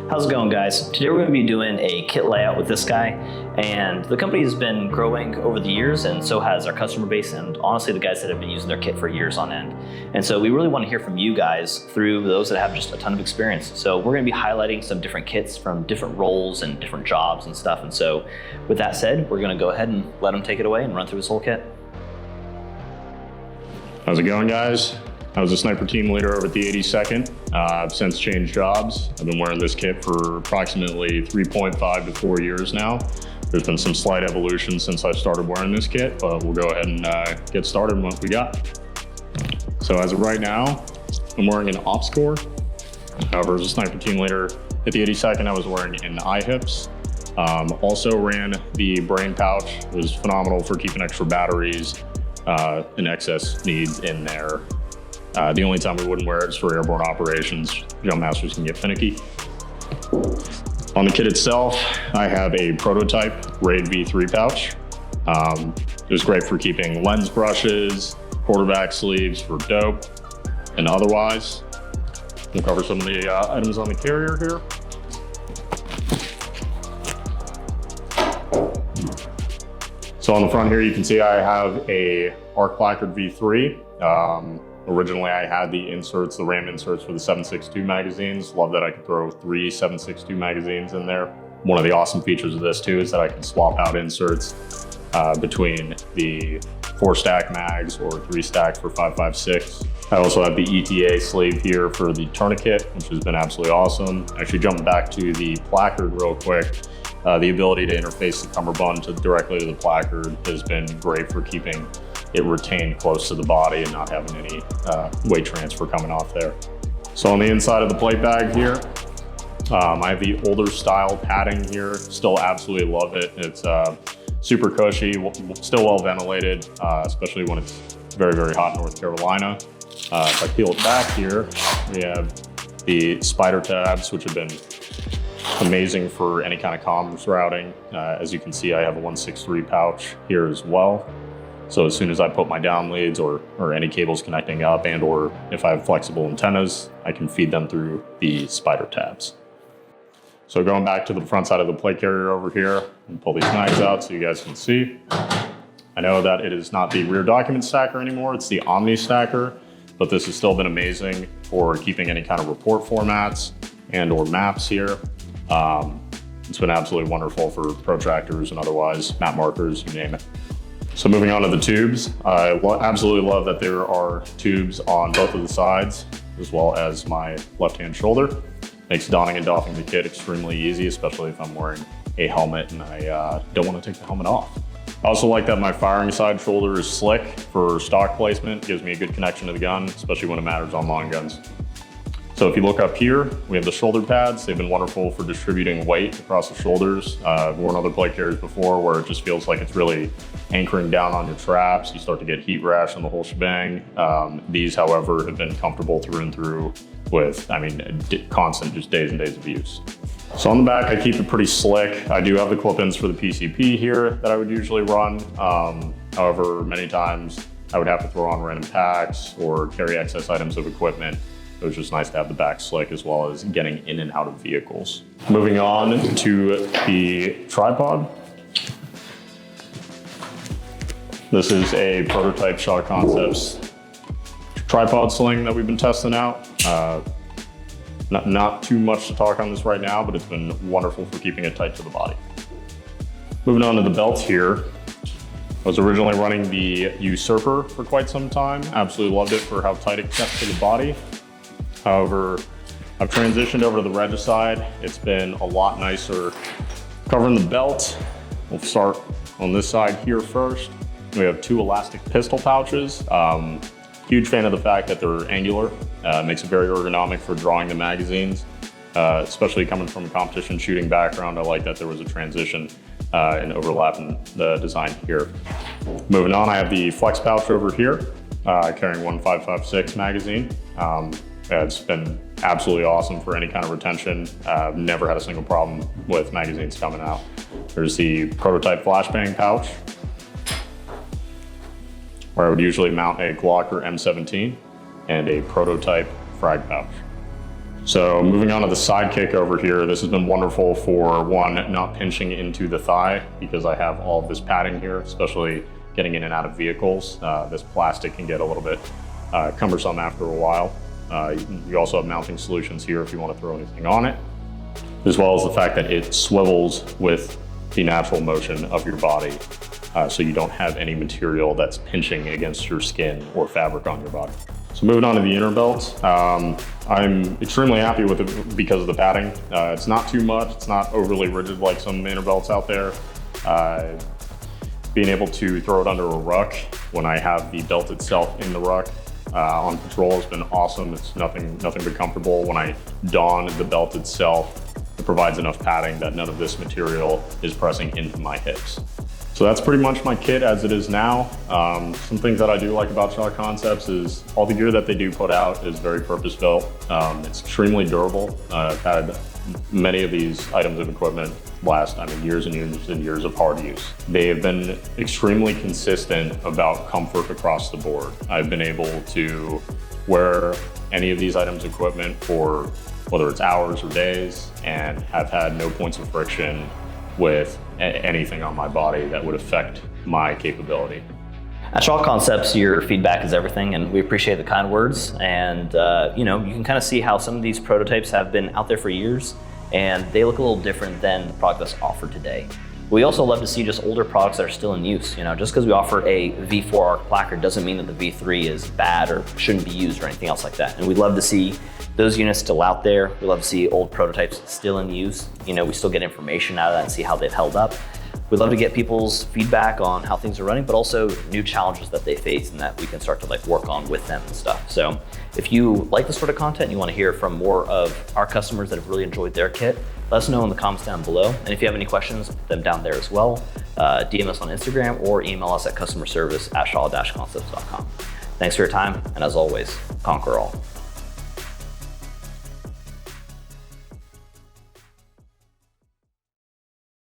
How's it going, guys? Today we're going to be doing a kit layout with this guy, and the company has been growing over the years, and so has our customer base, and honestly the guys that have been using their kit for years on end. And so we really want to hear from you guys through those that have just a ton of experience. So we're going to be highlighting some different kits from different roles and different jobs and stuff. And so with that said, we're going to go ahead and let him take it away and run through his whole kit. How's it going, guys? I was a sniper team leader over at the 82nd. I've since changed jobs. I've been wearing this kit for approximately 3.5 to 4 years now. There's been some slight evolution since I started wearing this kit, but we'll go ahead and get started on what we got. So as of right now, I'm wearing an ops core. However, as a sniper team leader at the 82nd, I was wearing an IHIPS. Also ran the brain pouch. It was phenomenal for keeping extra batteries and excess needs in there. The only time we wouldn't wear it is for airborne operations. Jump masters can get finicky. On the kit itself, I have a prototype RAID V3 pouch. It was great for keeping lens brushes, quarterback sleeves for dope, and otherwise. We'll cover some of the items on the carrier here. So on the front here, you can see I have a arc placard V3. Originally, I had the inserts, the RAM inserts for the 7.62 magazines. Love that I could throw 3 7.62 magazines in there. One of the awesome features of this too is that I can swap out inserts between the 4-stack mags or 3-stack for 5.56. I also have the ETA sleeve here for the tourniquet, which has been absolutely awesome. Actually, jumping back to the placard real quick, the ability to interface the cummerbund directly to the placard has been great for keeping it retained close to the body and not having any weight transfer coming off there. So on the inside of the plate bag here, I have the older style padding here. Still absolutely love it. It's super cushy, still well ventilated, especially when it's very, very hot in North Carolina. If I peel it back here, we have the spider tabs, which have been amazing for any kind of comms routing. As you can see, I have a 163 pouch here as well. So as soon as I put my down leads or any cables connecting up and or if I have flexible antennas, I can feed them through the spider tabs. So going back to the front side of the plate carrier over here, and pull these mags out so you guys can see. I know that it is not the rear document stacker anymore, it's the Omni stacker, but this has still been amazing for keeping any kind of report formats and or maps here. It's been absolutely wonderful for protractors and otherwise map markers, you name it. So moving on to the tubes, I absolutely love that there are tubes on both of the sides, as well as my left-hand shoulder. Makes donning and doffing the kit extremely easy, especially if I'm wearing a helmet and I don't want to take the helmet off. I also like that my firing side shoulder is slick for stock placement. Gives me a good connection to the gun, especially when it matters on long guns. So if you look up here, we have the shoulder pads. They've been wonderful for distributing weight across the shoulders. I've worn other plate carriers before where it just feels like it's really anchoring down on your traps. You start to get heat rash on the whole shebang. These, however, have been comfortable through and through with, constant, just days and days of use. So on the back, I keep it pretty slick. I do have the clip-ins for the PCP here that I would usually run. However, many times I would have to throw on random packs or carry excess items of equipment. It was just nice to have the back slick as well as getting in and out of vehicles. Moving on to the tripod. This is a prototype Shaw Concepts tripod sling that we've been testing out. Not too much to talk on this right now, but it's been wonderful for keeping it tight to the body. Moving on to the belt here. I was originally running the Usurper for quite some time. Absolutely loved it for how tight it kept to the body. However, I've transitioned over to the Regicide. It's been a lot nicer covering the belt. We'll start on this side here first. We have 2 elastic pistol pouches. Huge fan of the fact that they're angular. Makes it very ergonomic for drawing the magazines, especially coming from a competition shooting background. I like that there was a transition and overlap in the design here. Moving on, I have the flex pouch over here, carrying one 5.56 magazine. It's been absolutely awesome for any kind of retention. I've never had a single problem with magazines coming out. There's the prototype flashbang pouch, where I would usually mount a Glock or M17 and a prototype frag pouch. So moving on to the sidekick over here, this has been wonderful for one, not pinching into the thigh because I have all of this padding here, especially getting in and out of vehicles. This plastic can get a little bit cumbersome after a while. You also have mounting solutions here if you want to throw anything on it, as well as the fact that it swivels with the natural motion of your body, so you don't have any material that's pinching against your skin or fabric on your body. So moving on to the inner belt, I'm extremely happy with it because of the padding. It's not too much, it's not overly rigid like some inner belts out there. Being able to throw it under a ruck when I have the belt itself in the ruck on patrol has been awesome. It's nothing but comfortable. When I don the belt itself, it provides enough padding that none of this material is pressing into my hips. So that's pretty much my kit as it is now. Some things that I do like about Shot Concepts is all the gear that they do put out is very purpose-built. It's extremely durable. I've had many of these items of equipment last, years and years and years of hard use. They have been extremely consistent about comfort across the board. I've been able to wear any of these items of equipment for whether it's hours or days and have had no points of friction with anything on my body that would affect my capability. At Shot Concepts, your feedback is everything, and we appreciate the kind words. And you can kind of see how some of these prototypes have been out there for years, and they look a little different than the product that's offered today. We also love to see just older products that are still in use. Just because we offer a V4 arc placard doesn't mean that the V3 is bad or shouldn't be used or anything else like that. And we'd love to see those units still out there. We love to see old prototypes still in use. We still get information out of that and see how they've held up. We'd love to get people's feedback on how things are running, but also new challenges that they face and that we can start to work on with them and stuff. So if you like this sort of content and you want to hear from more of our customers that have really enjoyed their kit, let us know in the comments down below. And if you have any questions, put them down there as well. DM us on Instagram or email us at customerservice@shaw-concepts.com. Thanks for your time, and as always, conquer all.